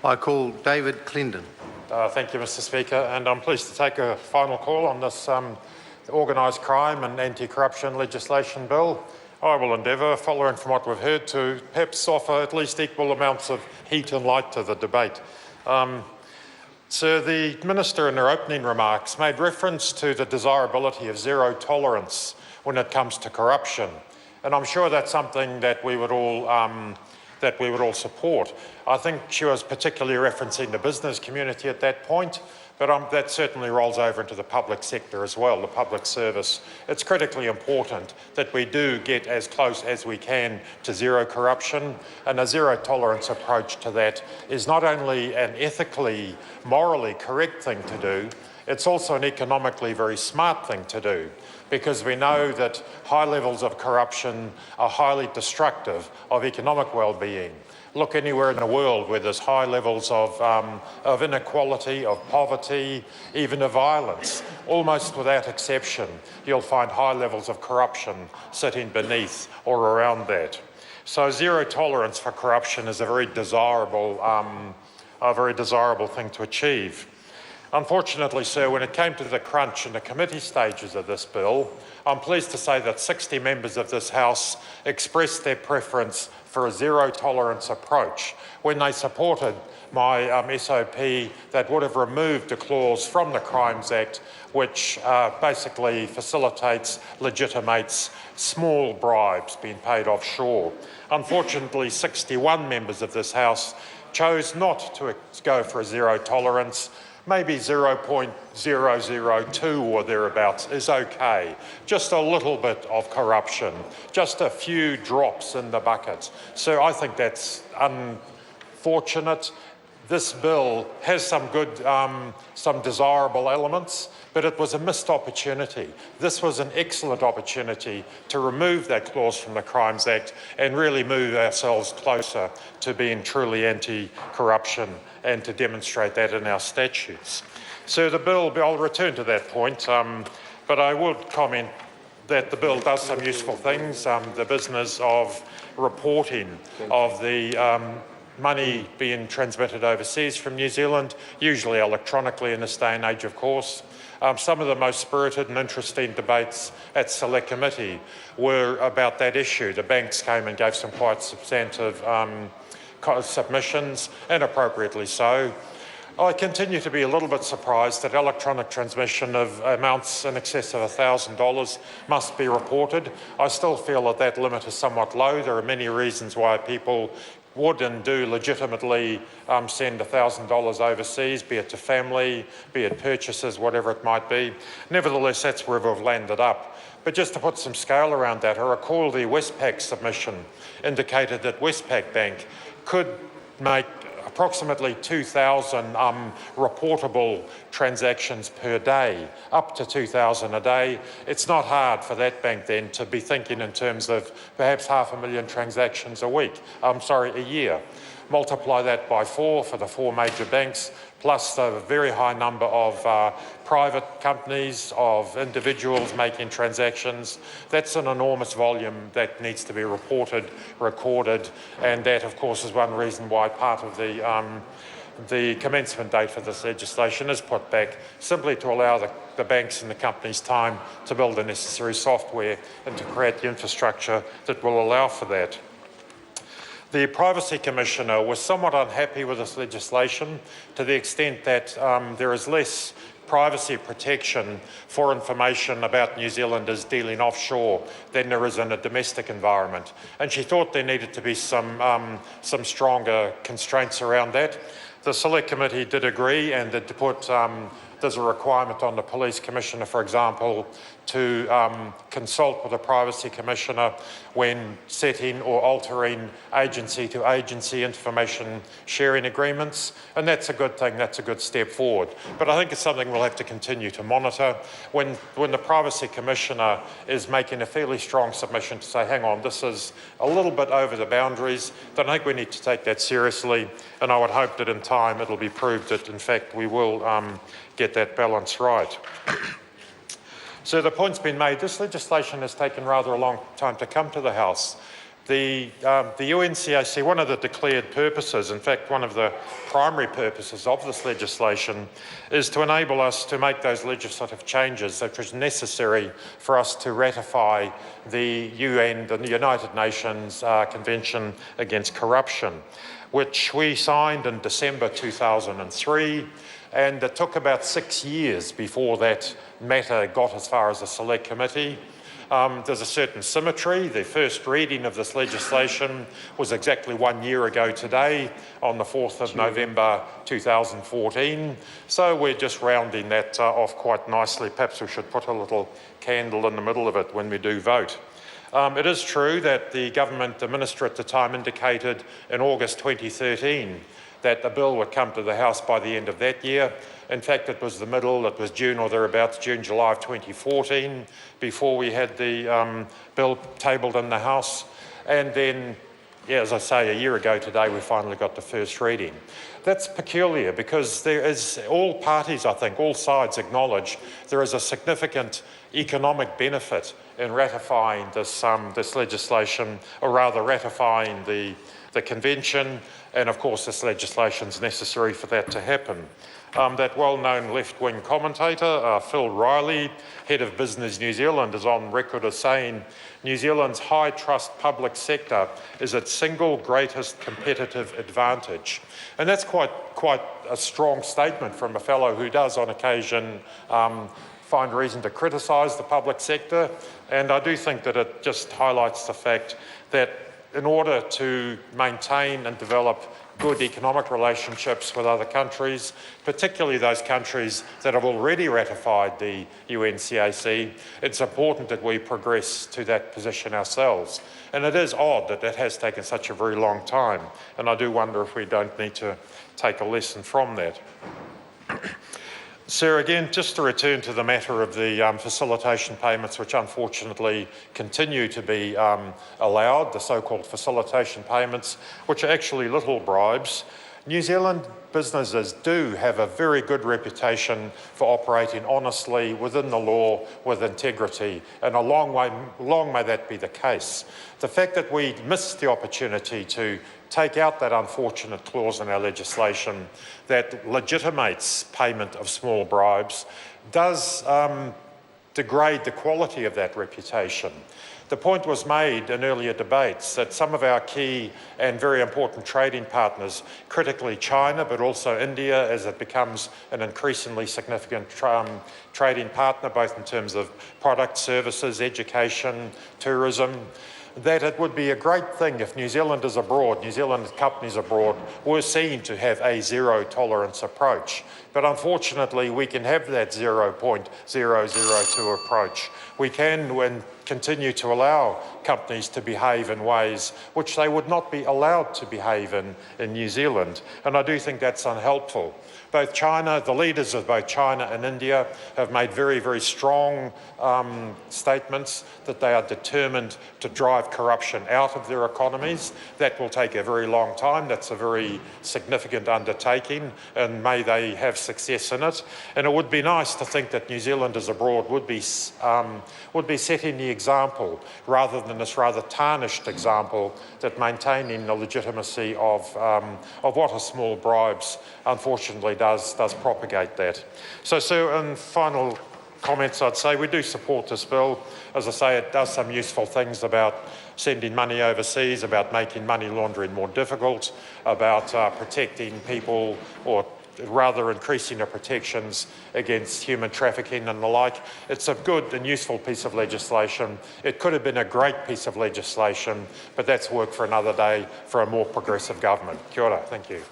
I call David Clendon. Thank you, Mr Speaker, and I'm pleased to take a final call on this organised crime and anti-corruption legislation bill. I will endeavour, following from what we've heard, to perhaps offer at least equal amounts of heat and light to the debate. So the Minister in her opening remarks made reference to the desirability of zero tolerance when it comes to corruption, and I'm sure that's something that we would all support. I think she was particularly referencing the business community at that point, but that certainly rolls over into the public sector as well, the public service. It's critically important that we do get as close as we can to zero corruption, and a zero tolerance approach to that is not only an ethically, morally correct thing to do, it's also an economically very smart thing to do, because we know that high levels of corruption are highly destructive of economic well-being. Look anywhere in the world where there's high levels of inequality, of poverty, even of violence. Almost without exception, you'll find high levels of corruption sitting beneath or around that. So zero tolerance for corruption is a very desirable thing to achieve. Unfortunately, sir, when it came to the crunch in the committee stages of this bill, I'm pleased to say that 60 members of this House expressed their preference for a zero tolerance approach when they supported my SOP that would have removed a clause from the Crimes Act which basically legitimates small bribes being paid offshore. Unfortunately, 61 members of this House chose not to go for a zero tolerance. Maybe 0.002 or thereabouts is okay. Just a little bit of corruption, just a few drops in the bucket. So I think that's unfortunate. This bill has some good, some desirable elements, but it was a missed opportunity. This was an excellent opportunity to remove that clause from the Crimes Act and really move ourselves closer to being truly anti-corruption and to demonstrate that in our statutes. So the bill, I'll return to that point, but I would comment that the bill does some useful things. The business of reporting of the money being transmitted overseas from New Zealand, usually electronically in this day and age, of course. Some of the most spirited and interesting debates at Select Committee were about that issue. The banks came and gave some quite substantive submissions, and appropriately so. I continue to be a little bit surprised that electronic transmission of amounts in excess of $1,000 must be reported. I still feel that that limit is somewhat low. There are many reasons why people would and do legitimately send $1,000 overseas, be it to family, be it purchases, whatever it might be. Nevertheless, that's where we've landed up. But just to put some scale around that, I recall the Westpac submission indicated that Westpac Bank could make approximately 2,000 reportable transactions per day, up to 2,000 a day. It's not hard for that bank then to be thinking in terms of perhaps 500,000 transactions a year. Multiply that by 4 for the 4 major banks, plus the very high number of private companies, of individuals making transactions. That's an enormous volume that needs to be reported, recorded, and that, of course, is one reason why part of the commencement date for this legislation is put back, simply to allow the banks and the companies time to build the necessary software and to create the infrastructure that will allow for that. The Privacy Commissioner was somewhat unhappy with this legislation to the extent that there is less privacy protection for information about New Zealanders dealing offshore than there is in a domestic environment. And she thought there needed to be some stronger constraints around that. The Select Committee did agree, and did put there's a requirement on the Police Commissioner, for example, to consult with the Privacy Commissioner when setting or altering agency-to-agency information sharing agreements, and that's a good thing, that's a good step forward. But I think it's something we'll have to continue to monitor. When the Privacy Commissioner is making a fairly strong submission to say, hang on, this is a little bit over the boundaries, then I think we need to take that seriously, and I would hope that in time it'll be proved that, in fact, we will get that balance right. So the point's been made, this legislation has taken rather a long time to come to the House. The UNCAC, one of the declared purposes, in fact, one of the primary purposes of this legislation is to enable us to make those legislative changes that was necessary for us to ratify the UN, the United Nations Convention Against Corruption, which we signed in December 2003, and it took about 6 years before that matter got as far as the Select Committee. There's a certain symmetry. The first reading of this legislation was exactly 1 year ago today, on the 4th of November 2014. So we're just rounding that off quite nicely. Perhaps we should put a little candle in the middle of it when we do vote. It is true that the government minister at the time indicated in August 2013 that the bill would come to the House by the end of that year. In fact, it was it was June or thereabouts, June, July of 2014, before we had the bill tabled in the House. And then, yeah, as I say, a year ago today, we finally got the first reading. That's peculiar because there is, all parties, I think, all sides acknowledge there is a significant economic benefit in ratifying this legislation, or rather ratifying the convention, and of course this legislation is necessary for that to happen. That well-known left-wing commentator, Phil Riley, head of Business New Zealand, is on record as saying New Zealand's high-trust public sector is its single greatest competitive advantage. And that's quite a strong statement from a fellow who does on occasion find reason to criticise the public sector. And I do think that it just highlights the fact that in order to maintain and develop good economic relationships with other countries, particularly those countries that have already ratified the UNCAC, it's important that we progress to that position ourselves. And it is odd that that has taken such a very long time, and I do wonder if we don't need to take a lesson from that. Sir, again, just to return to the matter of the facilitation payments, which unfortunately continue to be allowed, the so-called facilitation payments, which are actually little bribes. New Zealand businesses do have a very good reputation for operating honestly within the law with integrity, and long may that be the case. The fact that we missed the opportunity to take out that unfortunate clause in our legislation that legitimates payment of small bribes does degrade the quality of that reputation. The point was made in earlier debates that some of our key and very important trading partners, critically China, but also India, as it becomes an increasingly significant trading partner, both in terms of product, services, education, tourism, that it would be a great thing if New Zealanders abroad, New Zealand companies abroad, were seen to have a zero tolerance approach. But unfortunately, we can have that 0.002 approach. We can continue to allow companies to behave in ways which they would not be allowed to behave in New Zealand. And I do think that's unhelpful. Both China, the leaders of both China and India have made very, very strong statements that they are determined to drive corruption out of their economies. That will take a very long time. That's a very significant undertaking, and may they have success in it. And it would be nice to think that New Zealanders abroad would be setting the example, rather than this rather tarnished example, that maintaining the legitimacy of what are small bribes unfortunately does propagate that. So in final comments, I'd say we do support this bill. As I say, it does some useful things about sending money overseas, about making money laundering more difficult, about protecting people, or rather increasing the protections against human trafficking and the like. It's a good and useful piece of legislation. It could have been a great piece of legislation, but that's work for another day for a more progressive government. Kia ora, thank you.